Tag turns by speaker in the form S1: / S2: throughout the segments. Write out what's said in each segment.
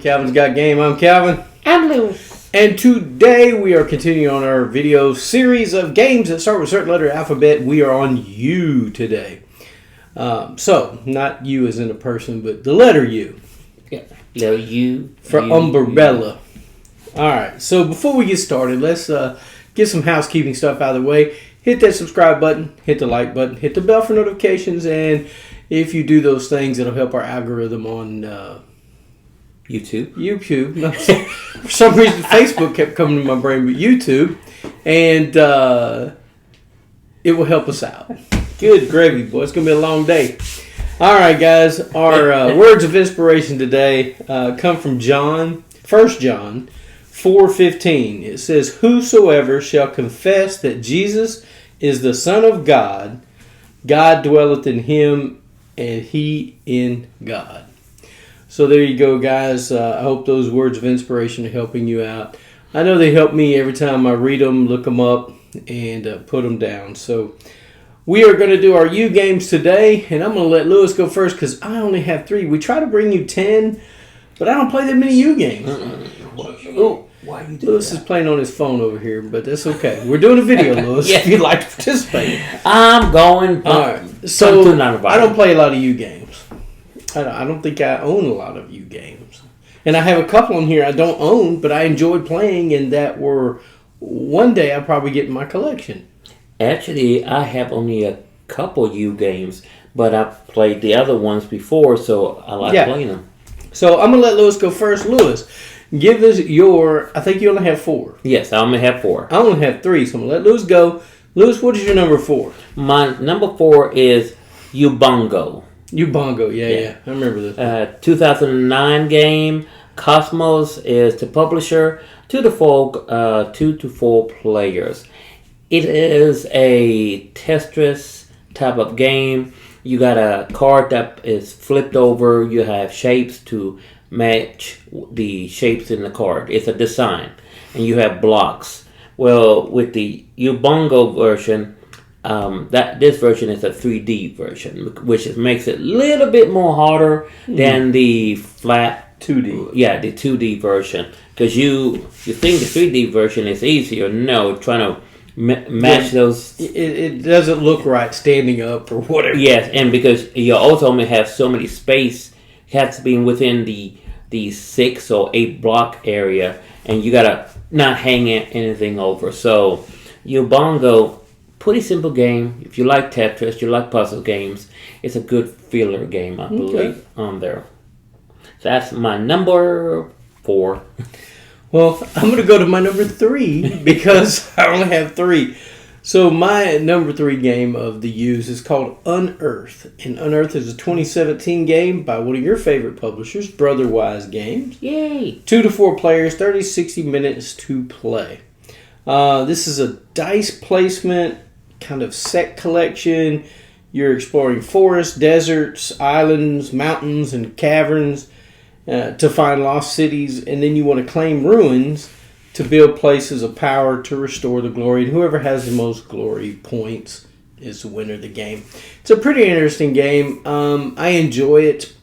S1: Calvinsgotgame. I'm Calvin.
S2: I'm Lewis.
S1: And today we are continuing on our video series of games that start with a certain letter of the alphabet. We are on U today. So, not U as in a person, but the letter U.
S2: Yeah. Letter U.
S1: For umbrella. Alright, so before we get started, let's get some housekeeping stuff out of the way. Hit that subscribe button, hit the like button, hit the bell for notifications, and if you do those things, it'll help our algorithm on
S2: YouTube.
S1: No, for some reason, Facebook kept coming to my brain, but YouTube. And it will help us out. Good gravy, boy. It's going to be a long day. All right, guys. Our words of inspiration today come from John, 1 John 4:15. It says, "Whosoever shall confess that Jesus is the Son of God, God dwelleth in him, and he in God." So there you go, guys. I hope those words of inspiration are helping you out. I know they help me every time I read them, look them up, and put them down. So we are going to do our U games today, and I'm going to let Lewis go first because I only have 3. We try to bring you 10, but I don't play that many U games. Oh,
S2: why you do
S1: Lewis is playing on his phone over here, but that's okay. We're doing a video, Lewis, if you'd like to participate.
S2: I'm going.
S1: All right. So I don't play a lot of U games. I don't think I own a lot of U games. And I have a couple on here I don't own, but I enjoyed playing and that were one day I'll probably get in my collection.
S2: Actually, I have only a couple U games, but I've played the other ones before, so I like playing them.
S1: So I'm going to let Lewis go first. Lewis, give us your, I think you only have 4.
S2: Yes, I only have 4.
S1: I only have 3, so I'm going to let Lewis go. Lewis, what is your number 4?
S2: My number 4 is Ubongo.
S1: Ubongo, yeah. I remember this.
S2: 2009 game. Cosmos is the publisher. 2 to 4 players. It is a Tetris type of game. You got a card that is flipped over. You have shapes to match the shapes in the card. It's a design, and you have blocks. Well, with the Ubongo version. This version is a 3D version, which makes it a little bit more harder than the flat
S1: 2D.
S2: Yeah, the 2D version. Because you think the 3D version is easier. No, trying to match those.
S1: It doesn't look right standing up or whatever.
S2: Yes, and because you also only have so many space, it has to be within the 6 or 8 block area, and you gotta not hang anything over. So Ubongo. Pretty simple game. If you like Tetris, you like puzzle games, it's a good filler game, I believe, on there. So that's my number 4.
S1: Well, I'm going to go to my number 3 because I only have 3. So my number 3 game of the U's is called Unearth. And Unearth is a 2017 game by one of your favorite publishers, Brotherwise Games.
S2: Yay!
S1: 2 to 4 players, 30-60 minutes to play. This is a dice placement kind of set collection. You're exploring forests, deserts, islands, mountains, and caverns to find lost cities, and then you want to claim ruins to build places of power to restore the glory, and whoever has the most glory points is the winner of the game. It's a pretty interesting game. I enjoy it.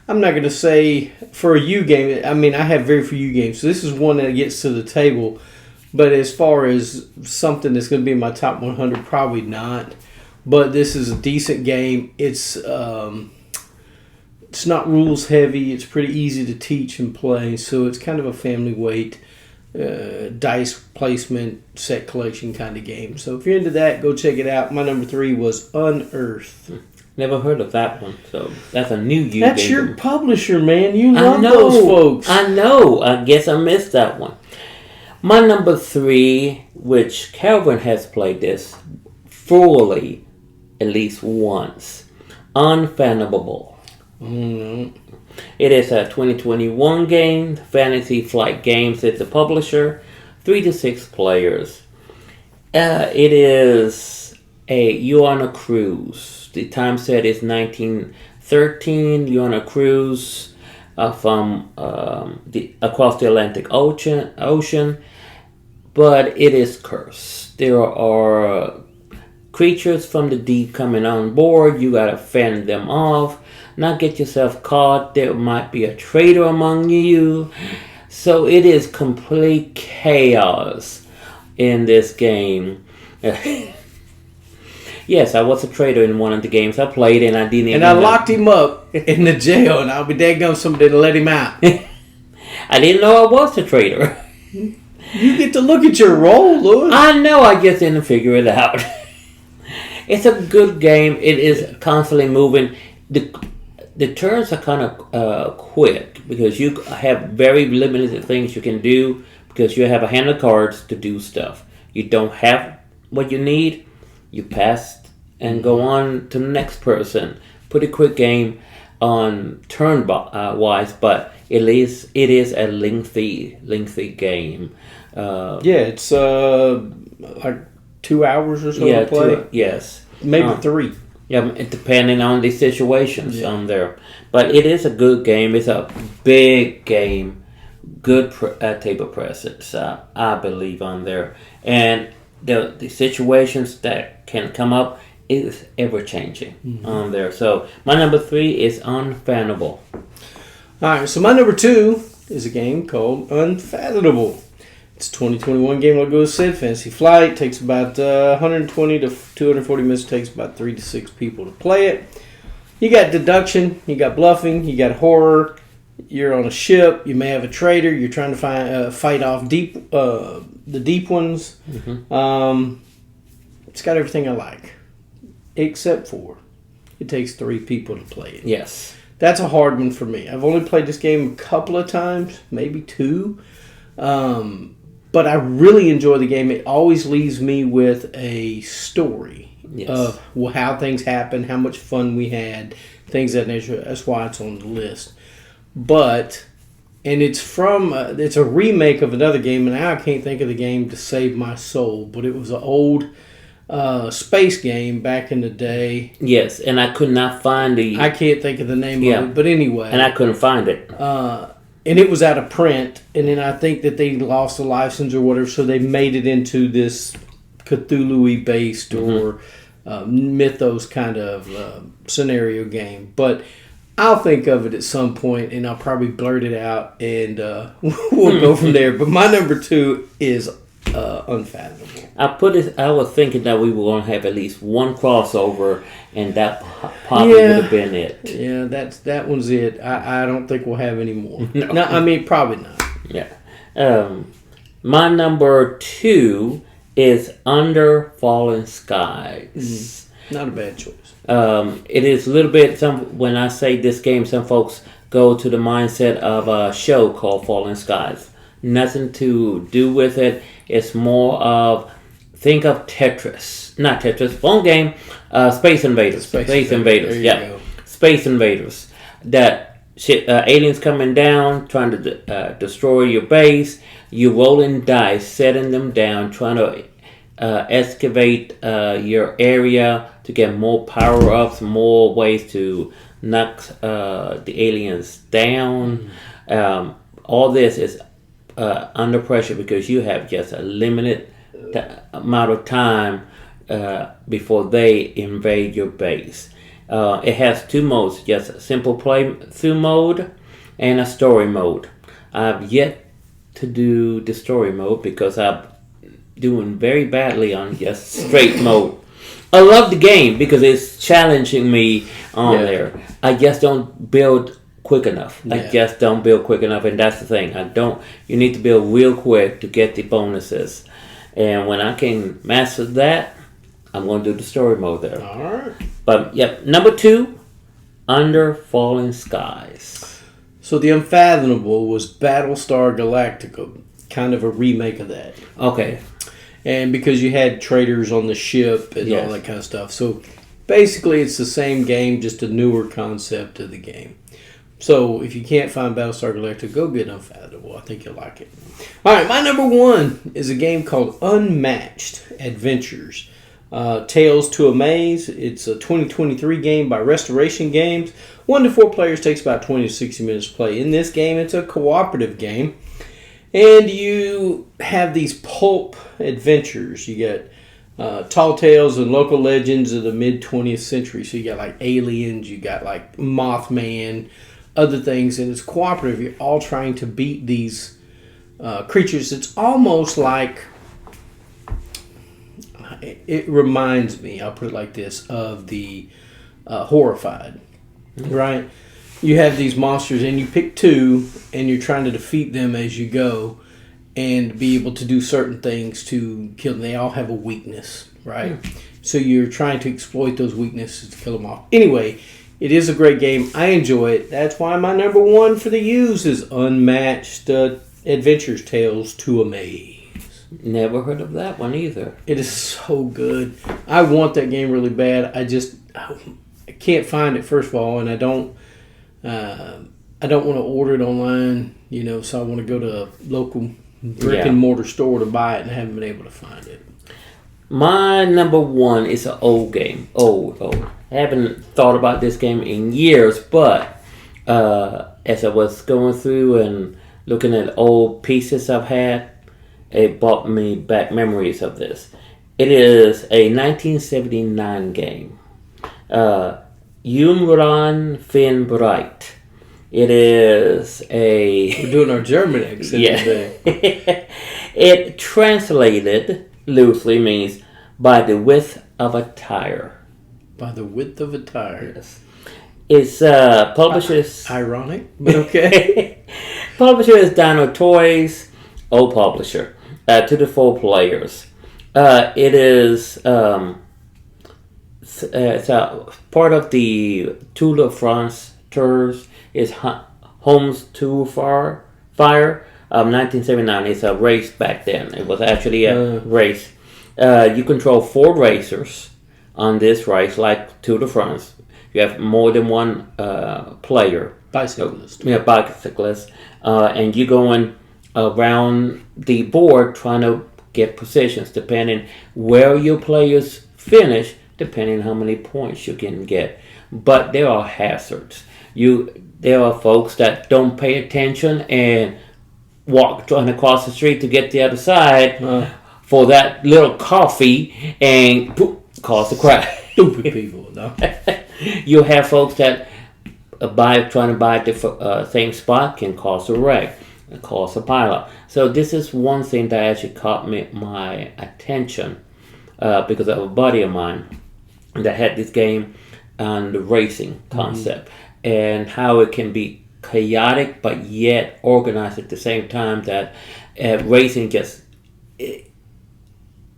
S1: I'm not going to say for a U game, I mean, I have very few U games, so this is one that gets to the table. But as far as something that's going to be in my top 100, probably not. But this is a decent game. It's not rules heavy. It's pretty easy to teach and play. So it's kind of a family weight dice placement set collection kind of game. So if you're into that, go check it out. My number 3 was Unearth.
S2: Never heard of that one. So that's a new U game.
S1: That's your publisher, man. You love those folks.
S2: I know. I guess I missed that one. My number 3, which Calvin has played this fully at least once, Unfathomable.
S1: Mm-hmm.
S2: It is a 2021 game. Fantasy Flight Games is the publisher. 3 to 6 players. It is you're on a cruise. The time set is 1913. You're on a cruise from across the Atlantic Ocean, but it is cursed. There are creatures from the deep coming on board. You gotta fend them off. Not get yourself caught. There might be a traitor among you. So it is complete chaos in this game. Yes, I was a traitor in one of the games I played, and I didn't.
S1: And I locked him up in the jail, and I'll be daggone somebody to let him out.
S2: I didn't know I was a traitor.
S1: You get to look at your role, Louis.
S2: I know. I just didn't figure it out. It's a good game. It is constantly moving. The turns are kind of quick because you have very limited things you can do because you have a hand of cards to do stuff. You don't have what you need. You pass and go on to the next person. Pretty quick game on turn wise, but it is a lengthy game.
S1: It's like 2 hours or so to play.
S2: Yes,
S1: maybe 3.
S2: Yeah, depending on the situations on there. But it is a good game. It's a big game. Good table presence, I believe, on there. And the situations that can come up is ever-changing on there. So my number 3 is Unfathomable.
S1: All right, so my number 2 is a game called Unfathomable. It's a 2021 game, like I said. Fantasy Flight takes about 120 to 240 minutes. Takes about 3 to 6 people to play it. You got deduction, you got bluffing, you got horror. You're on a ship. You may have a traitor. You're trying to fight off the deep ones. It's got everything I like, except for it takes 3 people to play it.
S2: Yes,
S1: that's a hard one for me. I've only played this game a couple of times, maybe 2. But I really enjoy the game. It always leaves me with a story of how things happened, how much fun we had, things of that nature. That's why it's on the list. But, and it's it's a remake of another game, and now I can't think of the game to save my soul, but it was an old space game back in the day.
S2: Yes, and I could not find
S1: I can't think of the name of it, but anyway.
S2: And I couldn't find it.
S1: And it was out of print, and then I think that they lost the license or whatever, so they made it into this Cthulhu-y based or mythos kind of scenario game. But I'll think of it at some point, and I'll probably blurt it out, and we'll go from there. But my number 2 is Unfathomable.
S2: I was thinking that we were going to have at least one crossover, and that probably would have been it.
S1: Yeah, that one's it. I don't think we'll have any more. No, I mean, probably not.
S2: Yeah. My number 2 is Under Fallen Skies.
S1: Not a bad choice.
S2: It is a little bit, when I say this game, some folks go to the mindset of a show called Fallen Skies. Nothing to do with it. It's more of, think of Tetris. Not Tetris, phone game. Space Invaders. Space Invaders. Yeah. Go. Space Invaders. That aliens coming down, trying to destroy your base. You rolling dice, setting them down, trying to excavate your area to get more power-ups, more ways to knock the aliens down. All this is under pressure because you have just a limited amount of time before they invade your base. It has 2 modes, just a simple play-through mode and a story mode. I've yet to do the story mode because I'm doing very badly on just straight mode. I love the game because it's challenging me on there. I just don't build quick enough. I just don't build quick enough, and that's the thing. You need to build real quick to get the bonuses. And when I can master that, I'm going to do the story mode there.
S1: All right.
S2: But, number 2, Under Fallen Skies.
S1: So the Unfathomable was Battlestar Galactica, kind of a remake of that.
S2: Okay.
S1: And because you had traders on the ship and all that kind of stuff. So basically it's the same game, just a newer concept of the game. So if you can't find Battlestar Galactica, go get Unfathomable. I think you'll like it. All right, my number 1 is a game called Unmatched Adventures. Tales to Amaze. It's a 2023 game by Restoration Games. 1 to 4 players, takes about 20 to 60 minutes to play. In this game, it's a cooperative game. And you have these pulp adventures. You get tall tales and local legends of the mid 20th century. So you got like aliens, you got like Mothman, other things, and it's cooperative. You're all trying to beat these creatures. It's almost like, it reminds me, I'll put it like this, of the Horrified, right? You have these monsters and you pick two and you're trying to defeat them as you go and be able to do certain things to kill them. They all have a weakness, right? So you're trying to exploit those weaknesses to kill them off. Anyway, it is a great game. I enjoy it. That's why my number one for the use is Unmatched Adventures Tales to Amaze.
S2: Never heard of that one either.
S1: It is so good. I want that game really bad. I can't find it, first of all, and I don't want to order it online, so I want to go to a local brick and mortar store to buy it, and I haven't been able to find it.
S2: My number one is an old game. Old. I haven't thought about this game in years, but as I was going through and looking at old pieces I've had, it brought me back memories of this. It is a 1979 game. Jumran Finn Bright. It is a...
S1: We're doing our German accent today.
S2: It translated loosely means by the width of a tire.
S1: By the width of a tire.
S2: Yes. It's publishers...
S1: Ironic, but okay.
S2: Publisher is Dino Toys. Old publisher. 2 to 4 players. It is... it's a part of the Tour de France tours. Is Homes to Fire 1979. It's a race back then. It was actually a race. You control 4 racers on this race, like Tour de France. You have more than one player.
S1: Bicyclist.
S2: Yeah, bicyclist. And you're going around the board trying to get positions, depending where your players finish, depending how many points you can get. But there are hazards. There are folks that don't pay attention and trying to cross the street to get the other side for that little coffee and cause a crash.
S1: Stupid people, no.
S2: You have folks that trying to buy at the same spot can cause a wreck, cause a pileup. So this is one thing that actually caught my attention because of a buddy of mine that had this game on the racing concept. And how it can be chaotic but yet organized at the same time, that racing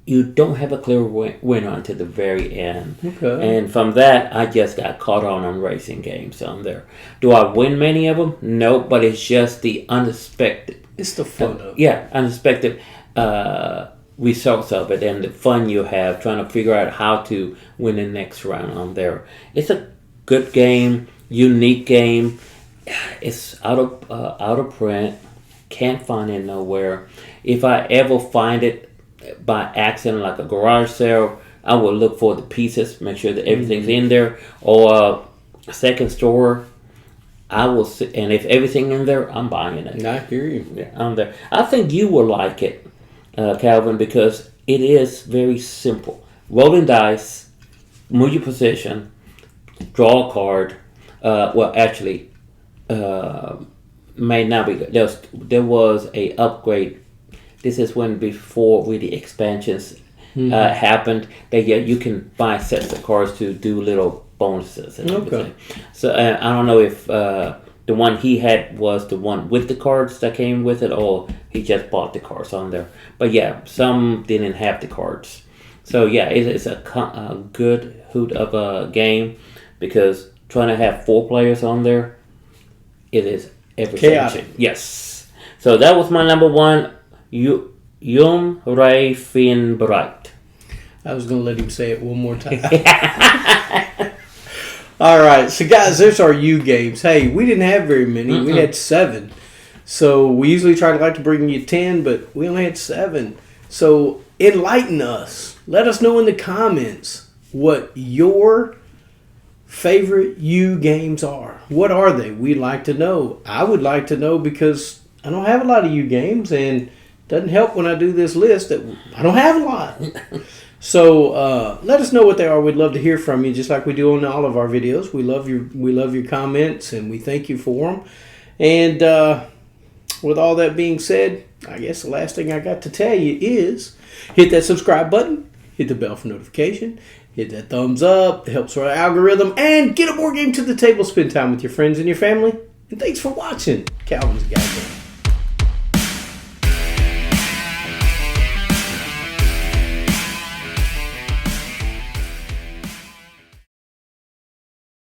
S2: you don't have a clear winner until the very end.
S1: Okay.
S2: And from that, I just got caught on racing games on there. Do I win many of them? No, but it's just the unexpected.
S1: It's the fun of it.
S2: Yeah, unexpected results of it and the fun you have trying to figure out how to win the next round on there. It's a good game. Unique game. It's out of print. Can't find it nowhere. If I ever find it by accident, like a garage sale, I will look for the pieces, make sure that everything's in there, or a second store. I will see, and if everything in there, I'm buying it.
S1: I hear you.
S2: Yeah, I'm there. I think you will like it, Calvin, because it is very simple. Rolling dice, move your position, draw a card. May not be good. There was a upgrade. This is when before really expansions happened. That you can buy sets of cards to do little bonuses and everything. So I don't know if the one he had was the one with the cards that came with it, or he just bought the cards on there. But yeah, some didn't have the cards. So yeah, it's a good hoot of a game, because trying to have 4 players on there, it is
S1: chaotic.
S2: Yes. So that was my number one, Yum Ray Fin Bright.
S1: I was going to let him say it one more time. All right. So, guys, there's our U games. Hey, we didn't have very many. We had 7. So, we usually like to bring you 10, but we only had 7. So, enlighten us. Let us know in the comments what your favorite U games are. What are they? We'd like to know. I would like to know, because I don't have a lot of U games, and it doesn't help when I do this list that I don't have a lot. So let us know what they are. We'd love to hear from you, just like we do on all of our videos. We love your comments, and we thank you for them. And with all that being said, I guess the last thing I got to tell you is hit that subscribe button, hit the bell for notification, hit that thumbs up. It helps our algorithm, and get a board game to the table. Spend time with your friends and your family. And thanks for watching Calvin's Gotgame.